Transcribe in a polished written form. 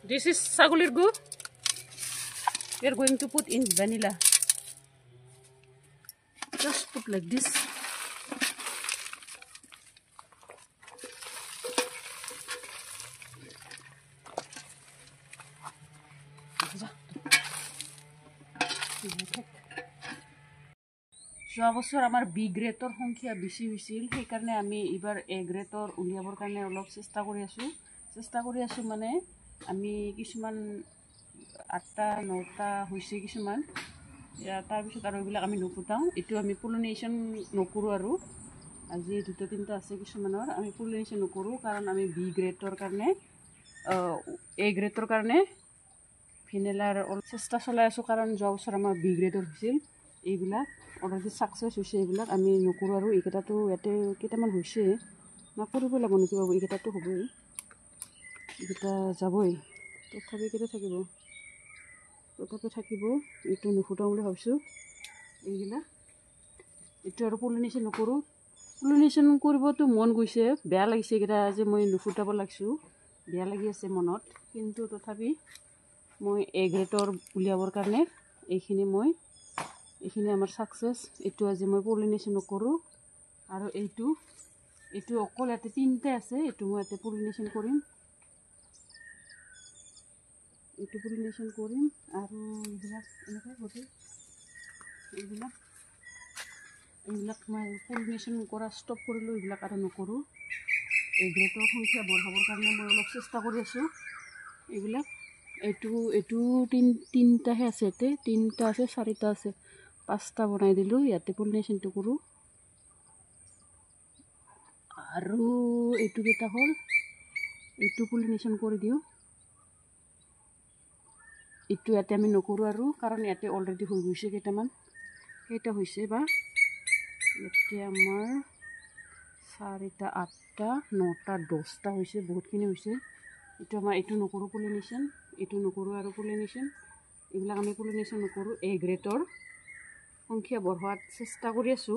This is sagulir gu. We are going to put in vanilla. Just put like this. যোৱা বছৰ আমাৰ B গ্ৰেডৰ সংখ্যা বেছি হৈছিল সেইকাৰণে আমি এবাৰ এ গ্ৰেডৰ উলিয়াবৰ কাৰণে অলপ চেষ্টা কৰি আছো মানে আমি কিছুমান 8টা 9টা হৈছে কিছুমান তাৰ পিছত আৰু এইবিলাক আমি নুফুটাও এইটো আমি পলিনেশ্যন নকৰো আৰু আজি 2টা 3টা আছে কিছুমানৰ আমি পলিনেশ্যন নকৰো কাৰণ আমি বি গ্ৰেডৰ কাৰণে এ গ্ৰেডৰ কাৰণে ভেনিলাৰ চেষ্টা চলাই আছো কাৰণ যোৱা বছৰ আমাৰ বি গ্ৰেডৰ হৈছিল এইবিলাক অলৰেডি সাকসেস হৈছে এইবিলাক আমি নকৰো আৰু এইকেইটাটো ইয়াতে কেইটামান হৈছে না কৰিব লাগিব নেকি বাবু এইকেইটাটো হ'বই এইকেইটা যাবই তথাপি কেইটা থাকিব এইটো নুফুটাও বুলি ভাবিছোঁ এইবিলাক এইটো আৰু পলিনেশ্যন নকৰো পলিনেশ্যন কৰিবতো মন গৈছে বেয়া লাগিছে এইকেইটা যে মই নুফুটাব লাগিছোঁ বেয়া লাগি আছে মনত কিন্তু তথাপি মই এ গ্ৰেডৰ উলিয়াবৰ কাৰণে এইখিনি আমাৰ সাকসেস এইটো আজি মই পলিনেশ্যন নকৰো আৰু এইটো অকল ইয়াতে 3টা আছে এইটো মই ইয়াতে পলিনেশ্যন কৰিম আৰু এইবিলাক এনেকৈ গোটেই এইবিলাক মই পলিনেশ্যন কৰা ষ্টপ কৰিলোঁ এইবিলাক আৰু নকৰোঁ এই গ্ৰেডৰ সংখ্যা বঢ়াবৰ কাৰণে মই অলপ চেষ্টা কৰি আছোঁ এইবিলাক এইটো 3টাহে আছে ইয়াতে 3টা আছে 4টা আছে 5টা বনাই দিলোঁ ইয়াতে পলিনেশ্যনটো কৰোঁ আৰু এইটো কেইটা হ'ল এইটো পলিনেশ্যন কৰি দিওঁ এইটো ইয়াতে আমি নকৰোঁ আৰু কাৰণ ইয়াতে অলৰেডি হৈ গৈছে কেইটা হৈছে বা ইয়াতে আমাৰ 4টা 8টা 9টা 10টা হৈছে বহুতখিনি হৈছে এইটো আমাৰ এইটো নকৰোঁ পলিনেশ্যন এইটো নকৰোঁ আৰু পলিনেশ্যন এইবিলাক আমি পলিনেশ্যন নকৰোঁ এ গ্ৰেডৰ সংখ্যা বঢ়োৱাৰ চেষ্টা কৰি আছোঁ